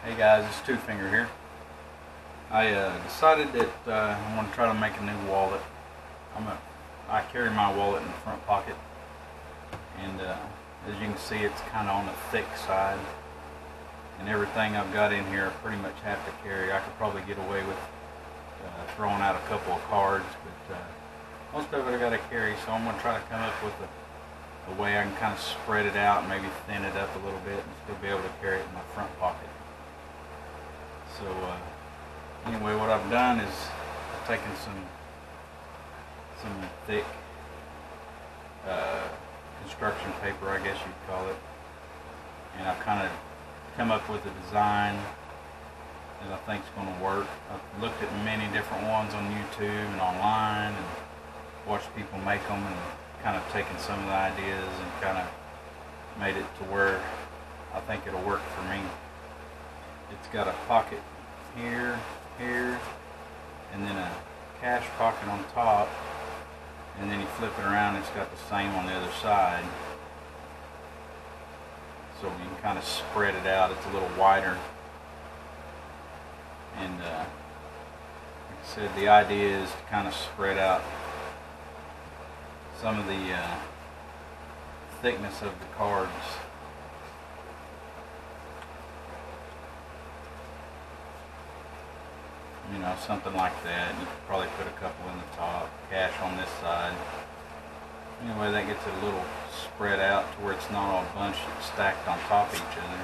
Hey guys, it's Two Finger here. I decided that I want to try to make a new wallet. I carry my wallet in the front pocket, and as you can see, it's kind of on the thick side. And everything I've got in here, I pretty much have to carry. I could probably get away with throwing out a couple of cards, but most of it I got to carry. So I'm going to try to come up with a way I can kind of spread it out and maybe thin it up a little bit and still be able to carry it in my front pocket. So anyway, what I've done is I've taken some thick construction paper, I guess you'd call it, and I've kind of come up with a design that I think is going to work. I've looked at many different ones on YouTube and online and watched people make them and kind of taken some of the ideas and kind of made it to where I think it'll work for me. It's got a pocket here, and then a cash pocket on top, and then you flip it around, it's got the same on the other side. So you can kind of spread it out, it's a little wider. And like I said, the idea is to kind of spread out some of the thickness of the cards. You know, something like that. You could probably put a couple in the top, cash on this side. Anyway, that gets it a little spread out to where it's not all bunched stacked on top of each other.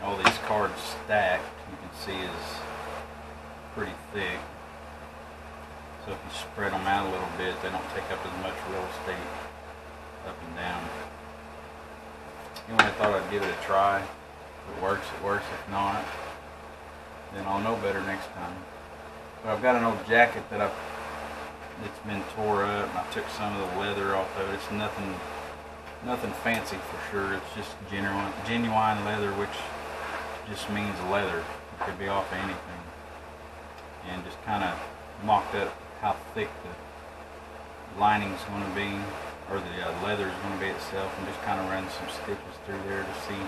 All these cards stacked, you can see, is pretty thick. So if you spread them out a little bit, they don't take up as much real estate up and down. Anyway, I thought I'd give it a try. If it works, it works. If not, then I'll know better next time. But I've got an old jacket that's been tore up, and I took some of the leather off of it. It's nothing fancy for sure. It's just genuine leather, which just means leather. It could be off of anything. And just kind of mocked up how thick the lining's going to be, or the leather is going to be itself, and just kind of run some stitches through there to see,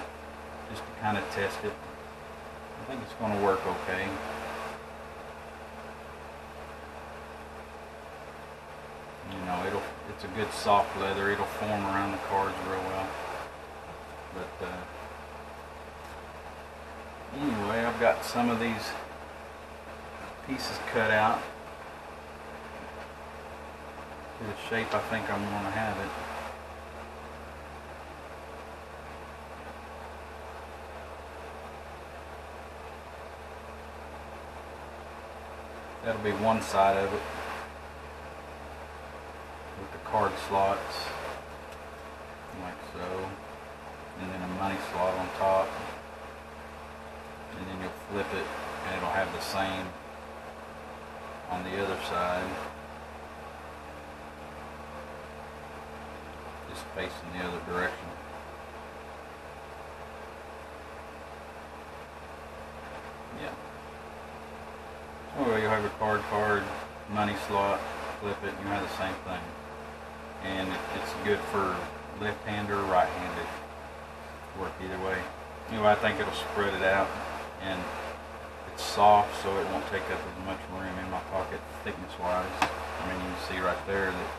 just to kind of test it. I think it's going to work okay. You know, it's a good soft leather. It'll form around the cards real well. But anyway, I've got some of these pieces cut out to the shape I think I'm going to have it. That'll be one side of it, with the card slots, like so, and then a money slot on top, and then you'll flip it and it'll have the same on the other side, just facing the other direction. Yeah. Well, you'll have a card, money slot, flip it, and you have the same thing. And it's good for left-handed or right-handed. Work either way. Anyway, I think it'll spread it out, and it's soft, so it won't take up as much room in my pocket thickness-wise. I mean, you can see right there that,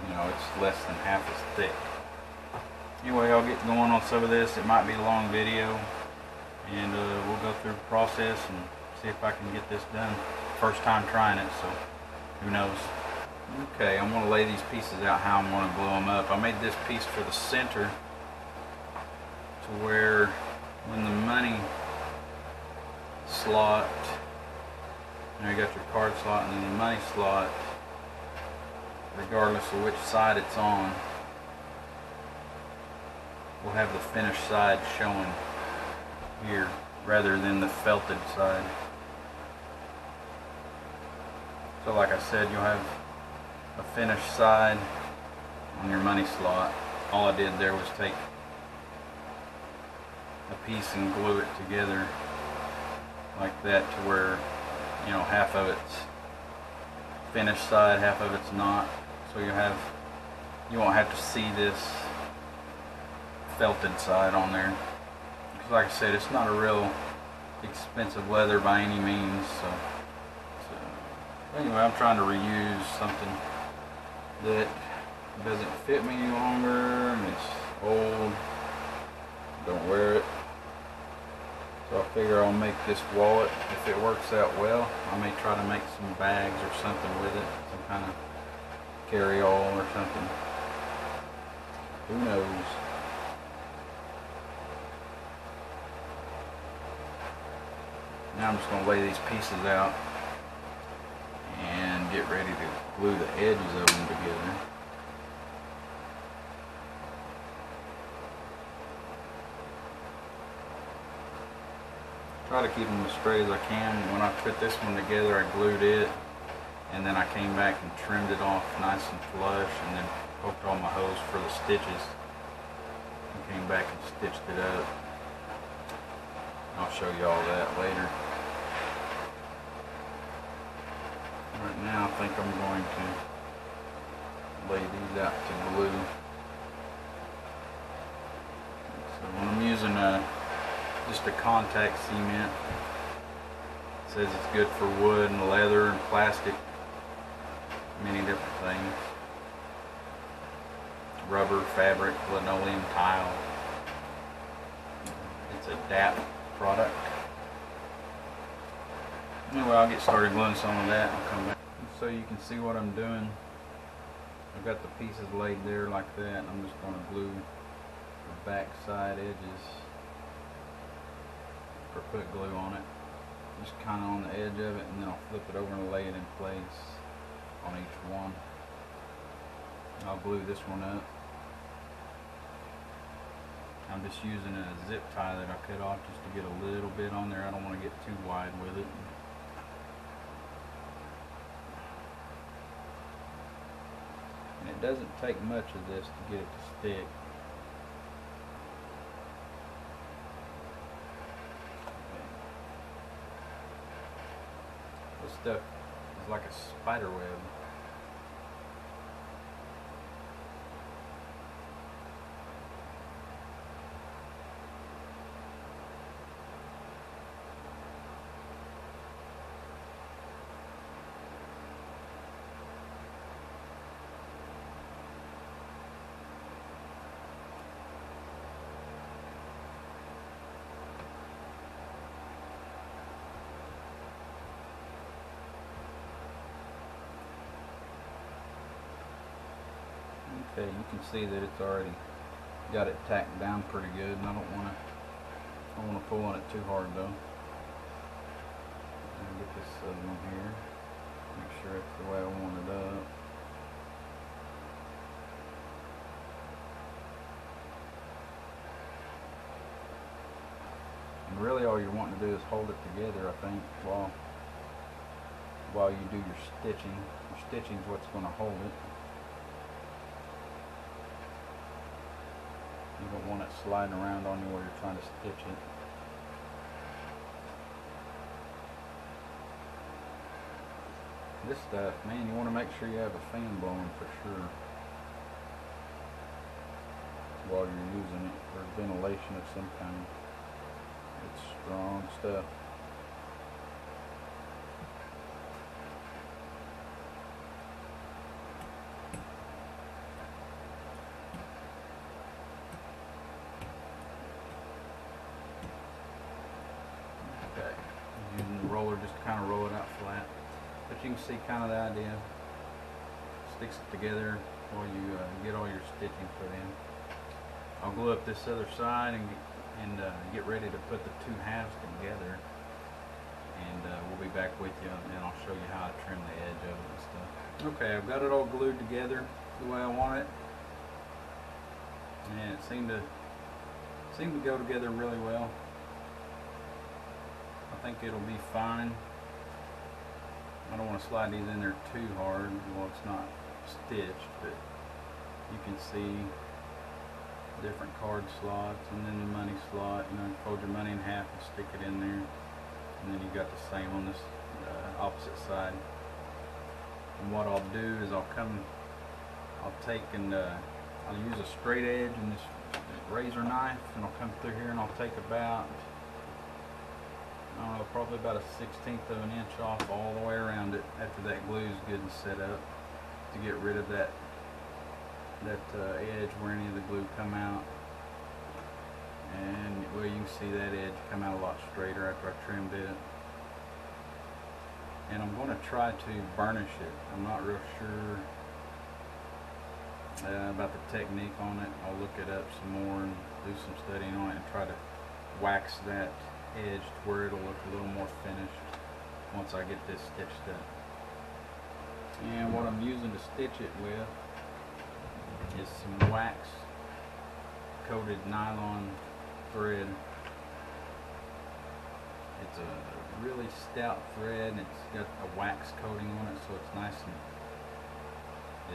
you know, it's less than half as thick. Anyway, I'll get going on some of this. It might be a long video, and we'll go through the process and see if I can get this done. First time trying it, so who knows. Okay, I'm going to lay these pieces out how I'm going to glue them up. I made this piece for the center to where when the money slot, you got your card slot and then the money slot, regardless of which side it's on, we'll have the finished side showing here rather than the felted side. So like I said, you'll have a finished side on your money slot. All I did there was take a piece and glue it together like that to where, you know, half of it's finished side, half of it's not. So you won't have to see this felted side on there. Because like I said, it's not a real expensive leather by any means. So anyway, I'm trying to reuse something that doesn't fit me any longer and it's old. Don't wear it. So I figure I'll make this wallet. If it works out well, I may try to make some bags or something with it. Some kind of carry-all or something. Who knows? Now I'm just going to lay these pieces out and get ready to glue the edges of them together. Try to keep them as straight as I can. When I put this one together, I glued it, and then I came back and trimmed it off nice and flush, and then poked all my holes for the stitches, and came back and stitched it up. I'll show you all that later. Right now, I think I'm going to lay these out to glue. So when I'm using just a contact cement, it says it's good for wood and leather and plastic, many different things. Rubber, fabric, linoleum, tile. It's a DAP product. Anyway, I'll get started gluing some of that and I'll come back. So you can see what I'm doing. I've got the pieces laid there like that, and I'm just going to glue the back side edges, or put glue on it, just kind of on the edge of it, and then I'll flip it over and lay it in place on each one. I'll glue this one up. I'm just using a zip tie that I cut off just to get a little bit on there. I don't want to get too wide with it. And it doesn't take much of this to get it to stick. This stuff is like a spider web. Okay, you can see that it's already got it tacked down pretty good, and I don't want to pull on it too hard though. I'll get this other one here. Make sure it's the way I want it up. And really, all you're wanting to do is hold it together, I think, while you do your stitching. Your stitching is what's going to hold it. You don't want it sliding around on you while you're trying to stitch it. This stuff, man, you want to make sure you have a fan blowing for sure while you're using it, or ventilation of some kind. It's strong stuff. Using the roller just to kind of roll it out flat, but you can see kind of the idea. Sticks it together while you get all your stitching put in. I'll glue up this other side and get ready to put the two halves together, and we'll be back with you, and I'll show you how I trim the edge of it and stuff. Okay, I've got it all glued together the way I want it, and it seemed to go together really well. I think it'll be fine. I don't want to slide these in there too hard. Well, it's not stitched, but you can see different card slots, and then the money slot. You know, you fold your money in half and stick it in there, and then you got the same on this opposite side. And what I'll do is I'll take and I'll use a straight edge and just razor knife, and I'll come through here and I'll take about, I don't know, probably about a 1/16 of an inch off all the way around it after that glue is good and set up, to get rid of that edge where any of the glue come out. And well, you can see that edge come out a lot straighter after I trimmed it. And I'm going to try to burnish it. I'm not real sure about the technique on it. I'll look it up some more and do some studying on it and try to wax that edge to where it'll look a little more finished once I get this stitched up. And what I'm using to stitch it with is some wax coated nylon thread. It's a really stout thread and it's got a wax coating on it, so it's nice and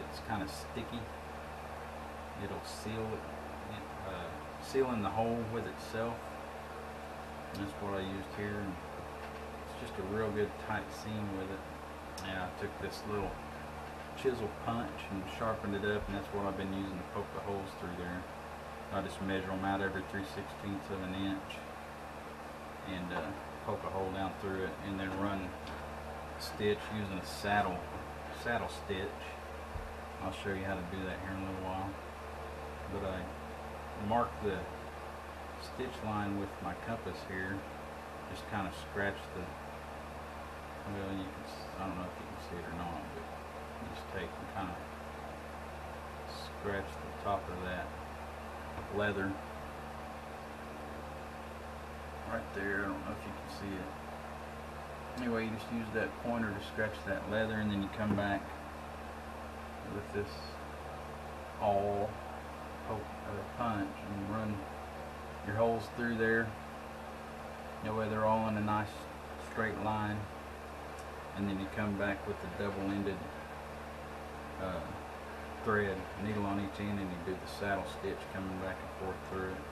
it's kind of sticky. It'll seal in the hole with itself. And that's what I used here, and it's just a real good tight seam with it. And I took this little chisel punch and sharpened it up, and that's what I've been using to poke the holes through there. I just measure them out every 3/16 of an inch and poke a hole down through it, and then run a stitch using a saddle stitch. I'll show you how to do that here in a little while. But I mark the stitch line with my compass here. Just kind of scratch the, well, you can, I don't know if you can see it or not, but you just take and kind of scratch the top of that leather right there. I don't know if you can see it. Anyway, you just use that pointer to scratch that leather, and then you come back with this awl punch and run your holes through there. That way they're all in a nice straight line, and then you come back with the double-ended thread, needle on each end, and you do the saddle stitch coming back and forth through it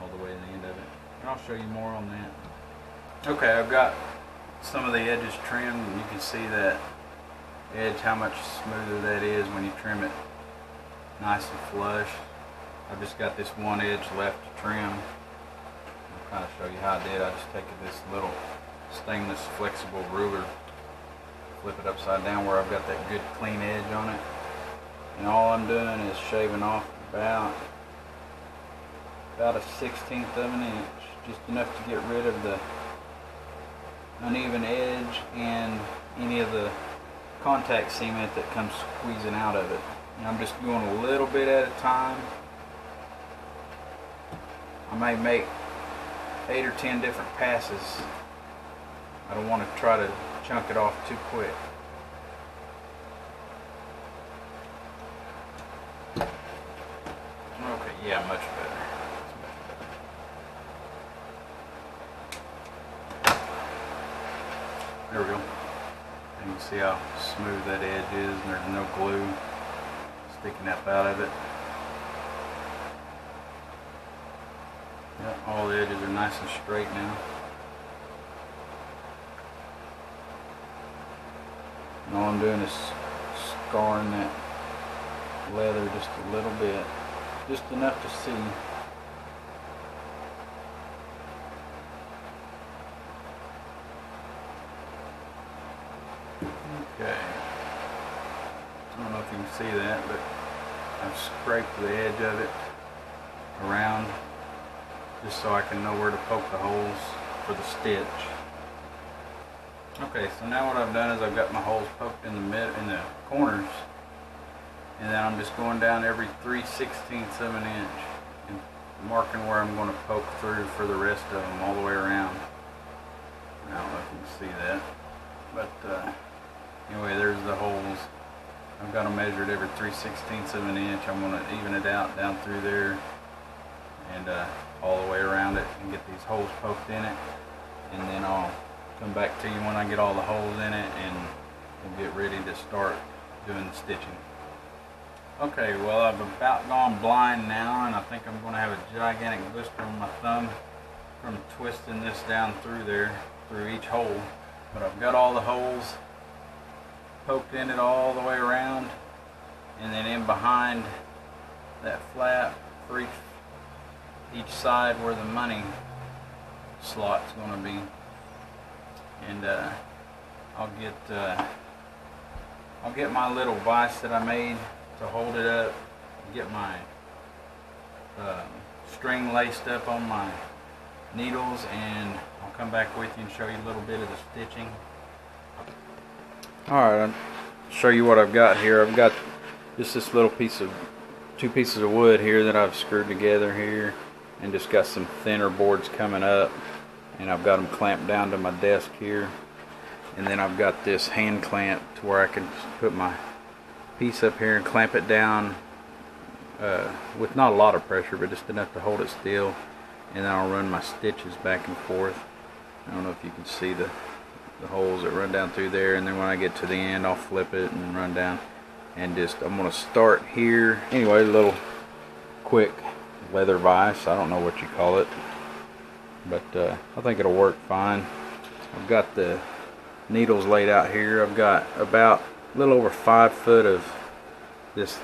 all the way to the end of it. And I'll show you more on that. Okay, I've got some of the edges trimmed, and you can see that edge, how much smoother that is when you trim it nice and flush. I've just got this one edge left to trim. I'll kind of show you how I did. I just take this little stainless flexible ruler, flip it upside down where I've got that good clean edge on it, and all I'm doing is shaving off about a 1/16 of an inch, just enough to get rid of the uneven edge and any of the contact cement that comes squeezing out of it. And I'm just going a little bit at a time. I may make 8 or 10 different passes. I don't want to try to chunk it off too quick. Okay, yeah, much better. There we go. And you can see how smooth that edge is, and there's no glue sticking up out of it. Yep, all the edges are nice and straight now. And all I'm doing is scarring that leather just a little bit, just enough to see. Okay, I don't know if you can see that, but I've scraped the edge of it around just so I can know where to poke the holes for the stitch. Okay, so now what I've done is I've got my holes poked in the corners, and then I'm just going down every 3/16 of an inch and marking where I'm going to poke through for the rest of them all the way around. I don't know if you can see that, but anyway, there's the holes. I've got them measured every 3/16 of an inch. I'm going to even it out down through there and all the way around it and get these holes poked in it, and then I'll come back to you when I get all the holes in it, and we'll get ready to start doing the stitching. Okay, well, I've about gone blind now, and I think I'm going to have a gigantic blister on my thumb from twisting this down through there, through each hole. But I've got all the holes poked in it all the way around, and then in behind that flap for each each side where the money slot's going to be, and I'll get my little vise that I made to hold it up, get my string laced up on my needles, and I'll come back with you and show you a little bit of the stitching. Alright, I'll show you what I've got here. I've got just this little two pieces of wood here that I've screwed together here, and just got some thinner boards coming up, and I've got them clamped down to my desk here. And then I've got this hand clamp to where I can put my piece up here and clamp it down with not a lot of pressure, but just enough to hold it still. And then I'll run my stitches back and forth. I don't know if you can see the holes that run down through there, and then when I get to the end I'll flip it and run down, and I'm going to start here. Anyway, a little quick leather vise, I don't know what you call it, but I think it'll work fine. I've got the needles laid out here. I've got about a little over 5 foot of this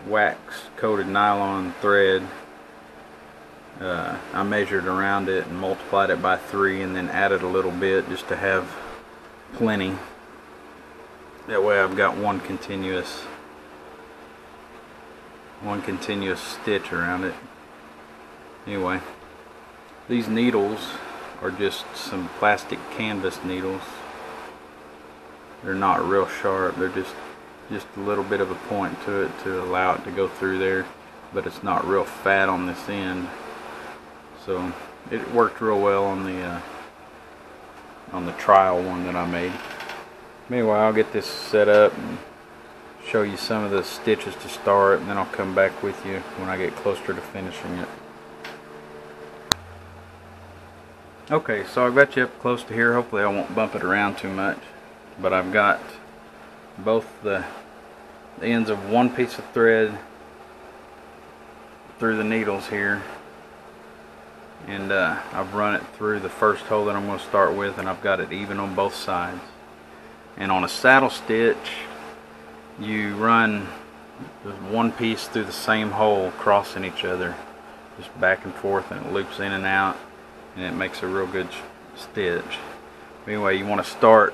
wax coated nylon thread. I measured around it and multiplied it by 3, and then added a little bit just to have plenty. That way I've got one continuous stitch around it. Anyway, these needles are just some plastic canvas needles. They're not real sharp. They're just a little bit of a point to it to allow it to go through there, but it's not real fat on this end. So it worked real well on the trial one that I made. Anyway, I'll get this set up and show you some of the stitches to start, and then I'll come back with you when I get closer to finishing it. Okay, so I've got you up close to here. Hopefully I won't bump it around too much, but I've got both the ends of one piece of thread through the needles here, and I've run it through the first hole that I'm going to start with, and I've got it even on both sides. And on a saddle stitch, you run one piece through the same hole, crossing each other, just back and forth, and it loops in and out, and it makes a real good stitch. Anyway, you want to start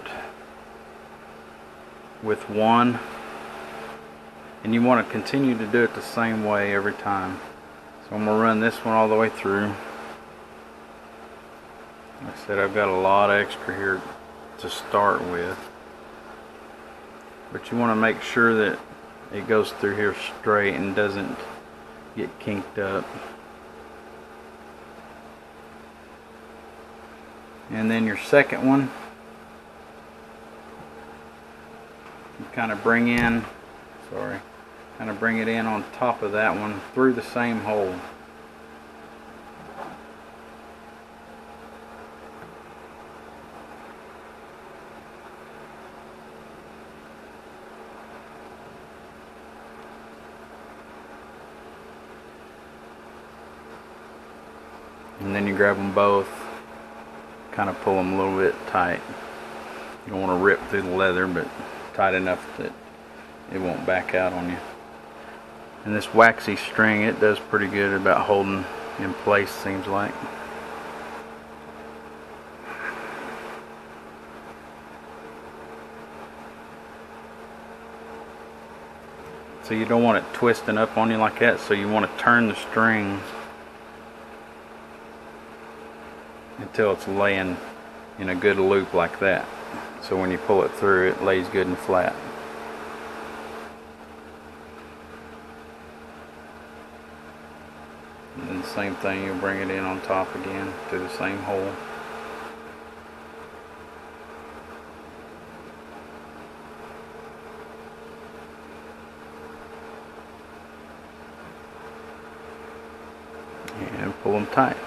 with one, and you want to continue to do it the same way every time. So I'm going to run this one all the way through. Like I said, I've got a lot of extra here to start with, but you want to make sure that it goes through here straight and doesn't get kinked up. And then your second one, you kind of bring it in on top of that one through the same hole. And then you grab them both, kind of pull them a little bit tight. You don't want to rip through the leather, but tight enough that it won't back out on you. And this waxy string, it does pretty good about holding in place, seems like. So you don't want it twisting up on you like that, so you want to turn the string until it's laying in a good loop like that. So when you pull it through, it lays good and flat. And then the same thing, you'll bring it in on top again through the same hole. And pull them tight.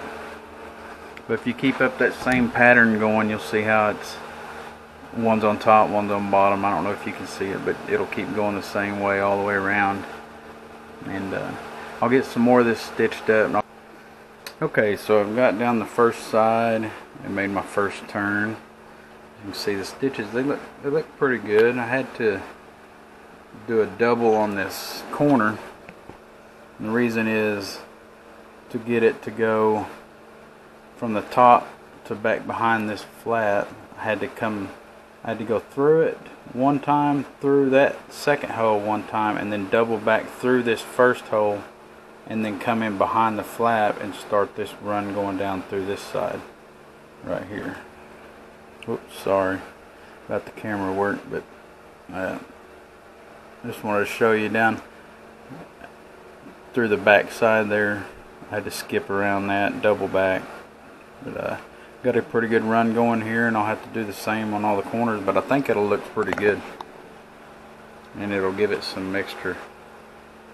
But if you keep up that same pattern going, you'll see how it's one's on top, one's on bottom. I don't know if you can see it, but it'll keep going the same way all the way around. And I'll get some more of this stitched up. Okay, so I've got down the first side and made my first turn. You can see the stitches, they look pretty good. I had to do a double on this corner. And the reason is to get it to go from the top to back behind this flat. I had to go through it one time, through that second hole one time, and then double back through this first hole, and then come in behind the flap and start this run going down through this side right here. Oops, sorry about the camera work, but I just wanted to show you down through the back side there. I had to skip around that, double back, but got a pretty good run going here, and I'll have to do the same on all the corners, but I think it'll look pretty good, and it'll give it some extra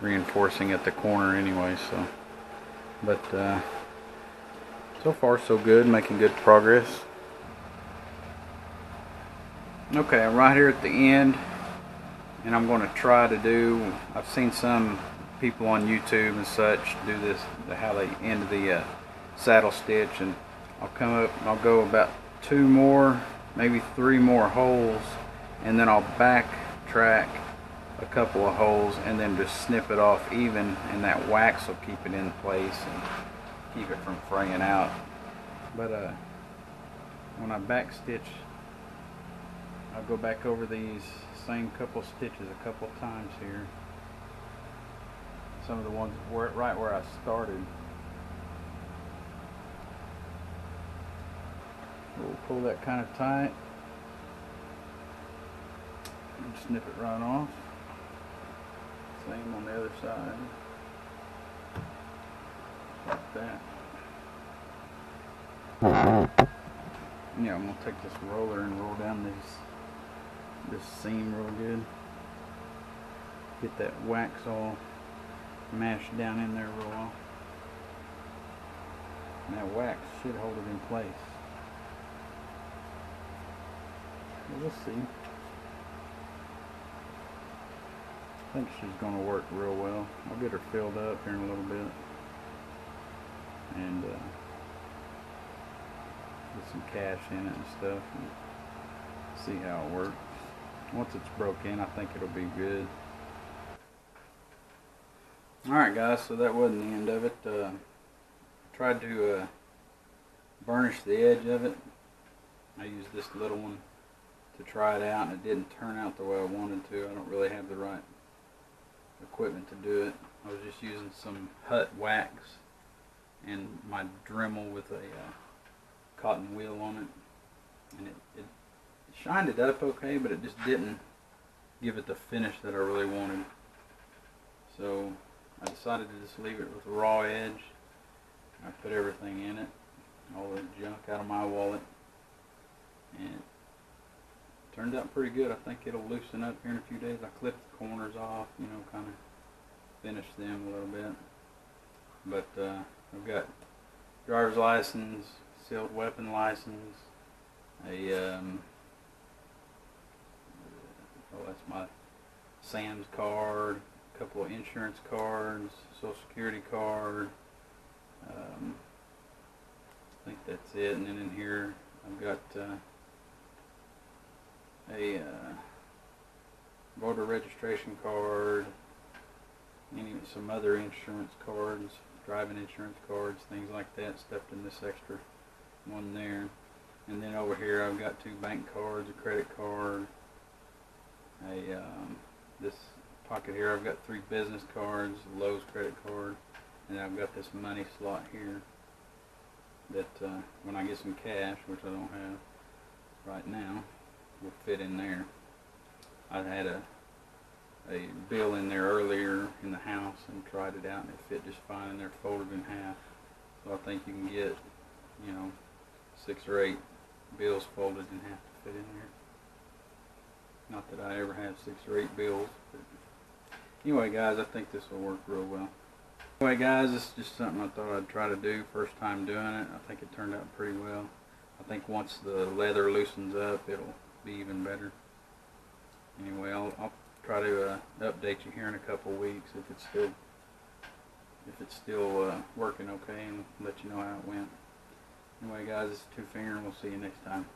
reinforcing at the corner anyway. So, but so far so good, making good progress. Okay, I'm right here at the end, and I'm going to try to do, I've seen some people on YouTube and such do this, how they end the saddle stitch, and I'll come up and I'll go about 2 more, maybe 3 more holes, and then I'll backtrack a couple of holes and then just snip it off even, and that wax will keep it in place and keep it from fraying out. But when I back stitch, I'll go back over these same couple stitches a couple times here. Some of the ones were right where I started. We'll pull that kind of tight and snip it right off. Same on the other side. Like that. Yeah, I'm going to take this roller and roll down this seam real good. Get that wax all mashed down in there real well. And that wax should hold it in place. We'll see. I think she's going to work real well. I'll get her filled up here in a little bit, and get some cash in it and stuff, and see how it works. Once it's broke in, I think it'll be good. Alright guys, so that wasn't the end of it. Tried to burnish the edge of it. I used this little one to try it out, and it didn't turn out the way I wanted to. I don't really have the right equipment to do it. I was just using some Hut wax and my Dremel with a cotton wheel on it, and it shined it up okay, but it just didn't give it the finish that I really wanted. So I decided to just leave it with a raw edge. I put everything in it, all the junk out of my wallet, and it turned out pretty good. I think it'll loosen up here in a few days. I clipped the corners off, you know, kind of finish them a little bit. But I've got driver's license, sealed weapon license, that's my Sam's card, a couple of insurance cards, Social Security card. I think that's it. And then in here I've got a voter registration card, some other insurance cards, driving insurance cards, things like that, stuffed in this extra one there. And then over here I've got 2 bank cards, a credit card, this pocket here I've got 3 business cards, a Lowe's credit card, and I've got this money slot here that when I get some cash, which I don't have right now, will fit in there. I had a bill in there earlier in the house and tried it out, and it fit just fine in there, folded in half. So I think you can get, 6 or 8 bills folded in half to fit in there. Not that I ever have 6 or 8 bills, but anyway guys, I think this will work real well. Anyway guys, this is just something I thought I'd try to do, first time doing it. I think it turned out pretty well. I think once the leather loosens up, it'll be even better. Anyway, I'll try to update you here in a couple of weeks if it's still working okay, and let you know how it went. Anyway guys, this is Two Finger, and we'll see you next time.